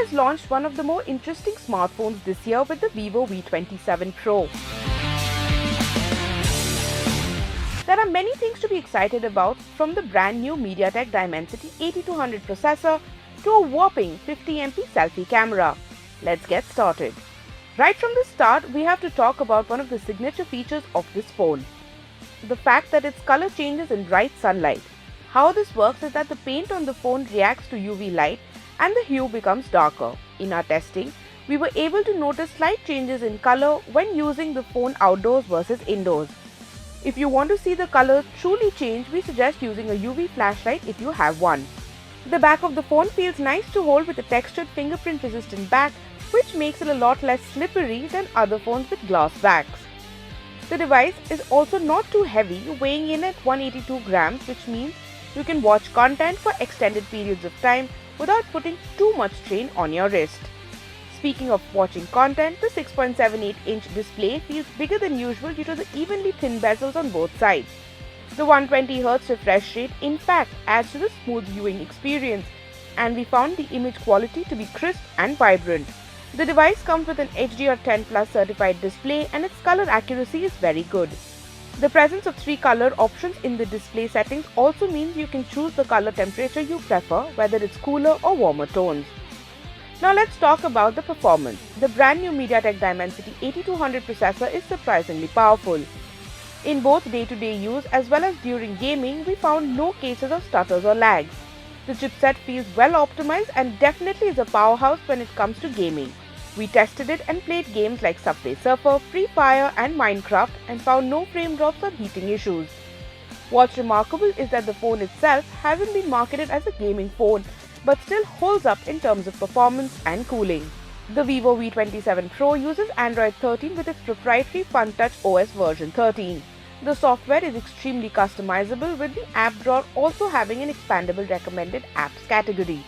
has launched one of the more interesting smartphones this year with the Vivo V27 Pro. There are many things to be excited about, from the brand new MediaTek Dimensity 8200 processor to a whopping 50MP selfie camera. Let's get started. Right from the start, we have to talk about one of the signature features of this phone: the fact that its color changes in bright sunlight. How this works is that the paint on the phone reacts to UV light and the hue becomes darker. In our testing, we were able to notice slight changes in color when using the phone outdoors versus indoors. If you want to see the colors truly change, we suggest using a UV flashlight if you have one. The back of the phone feels nice to hold with a textured fingerprint resistant back, which makes it a lot less slippery than other phones with glass backs. The device is also not too heavy, weighing in at 182 grams, which means you can watch content for extended periods of time without putting too much strain on your wrist. Speaking of watching content, the 6.78-inch display feels bigger than usual due to the evenly thin bezels on both sides. The 120Hz refresh rate in fact adds to the smooth viewing experience, and we found the image quality to be crisp and vibrant. The device comes with an HDR10 Plus certified display, and its color accuracy is very good. The presence of 3 color options in the display settings also means you can choose the color temperature you prefer, whether it's cooler or warmer tones. Now let's talk about the performance. The brand new MediaTek Dimensity 8200 processor is surprisingly powerful. In both day-to-day use as well as during gaming, we found no cases of stutters or lags. The chipset feels well optimized and definitely is a powerhouse when it comes to gaming. We tested it and played games like Subway Surfer, Free Fire and Minecraft and found no frame drops or heating issues. What's remarkable is that the phone itself hasn't been marketed as a gaming phone, but still holds up in terms of performance and cooling. The Vivo V27 Pro uses Android 13 with its proprietary FunTouch OS version 13. The software is extremely customizable, with the app drawer also having an expandable recommended apps category.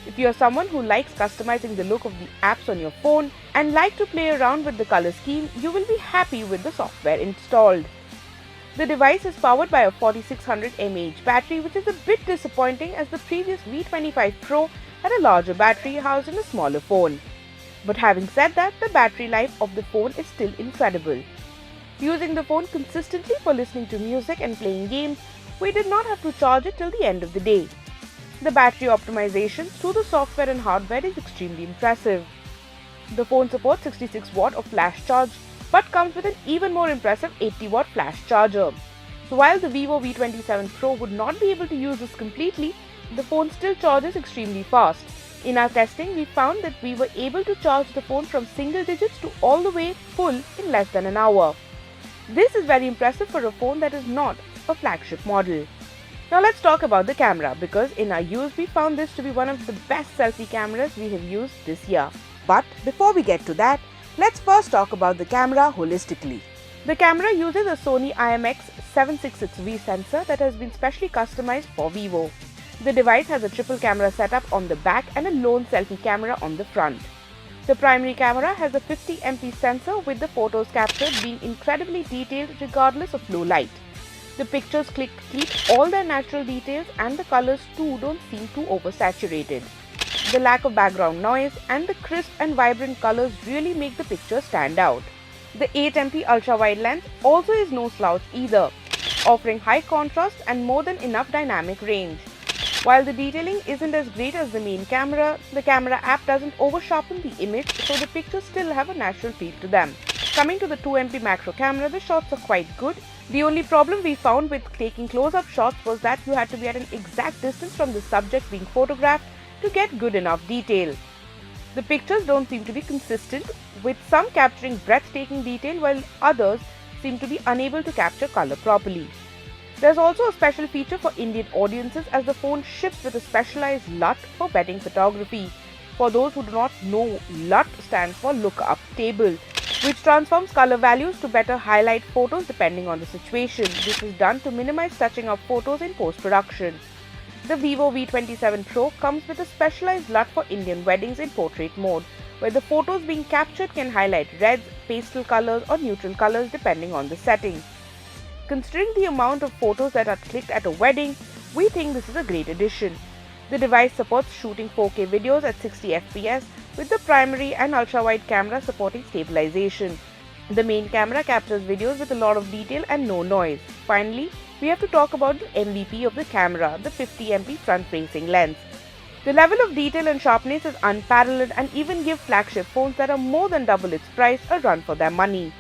If you are someone who likes customizing the look of the apps on your phone and like to play around with the color scheme, you will be happy with the software installed. The device is powered by a 4600 mAh battery, which is a bit disappointing as the previous V25 Pro had a larger battery housed in a smaller phone. But having said that, the battery life of the phone is still incredible. Using the phone consistently for listening to music and playing games, we did not have to charge it till the end of the day. The battery optimization through the software and hardware is extremely impressive. The phone supports 66 watt of flash charge, but comes with an even more impressive 80-watt flash charger. So while the Vivo V27 Pro would not be able to use this completely, the phone still charges extremely fast. In our testing, we found that we were able to charge the phone from single digits to all the way full in less than an hour. This is very impressive for a phone that is not a flagship model. Now let's talk about the camera, because in our use we found this to be one of the best selfie cameras we have used this year. But before we get to that, let's first talk about the camera holistically. The camera uses a Sony IMX766V sensor that has been specially customized for Vivo. The device has a triple camera setup on the back and a lone selfie camera on the front. The primary camera has a 50MP sensor, with the photos captured being incredibly detailed regardless of low light. The pictures keep all their natural details, and the colors too don't seem too oversaturated. The lack of background noise and the crisp and vibrant colors really make the picture stand out. The 8MP ultra-wide lens also is no slouch either, offering high contrast and more than enough dynamic range. While the detailing isn't as great as the main camera, the camera app doesn't over-sharpen the image, so the pictures still have a natural feel to them. Coming to the 2MP macro camera, the shots are quite good. The only problem we found with taking close-up shots was that you had to be at an exact distance from the subject being photographed to get good enough detail. The pictures don't seem to be consistent, with some capturing breathtaking detail while others seem to be unable to capture color properly. There's also a special feature for Indian audiences, as the phone ships with a specialized LUT for wedding photography. For those who do not know, LUT stands for Lookup Table, which transforms color values to better highlight photos depending on the situation. This is done to minimize touching up photos in post-production. The Vivo V27 Pro comes with a specialized LUT for Indian weddings in portrait mode, where the photos being captured can highlight reds, pastel colors or neutral colors depending on the setting. Considering the amount of photos that are clicked at a wedding, we think this is a great addition. The device supports shooting 4K videos at 60 FPS with the primary and ultra-wide camera supporting stabilization. The main camera captures videos with a lot of detail and no noise. Finally, we have to talk about the MVP of the camera, the 50MP front-facing lens. The level of detail and sharpness is unparalleled and even give flagship phones that are more than double its price a run for their money.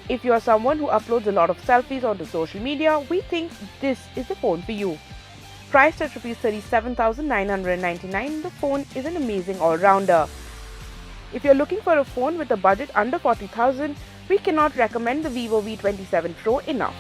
If you are someone who uploads a lot of selfies onto social media, we think this is the phone for you. Priced at Rs 37,999, the phone is an amazing all-rounder. If you're looking for a phone with a budget under 40,000, we cannot recommend the Vivo V27 Pro enough.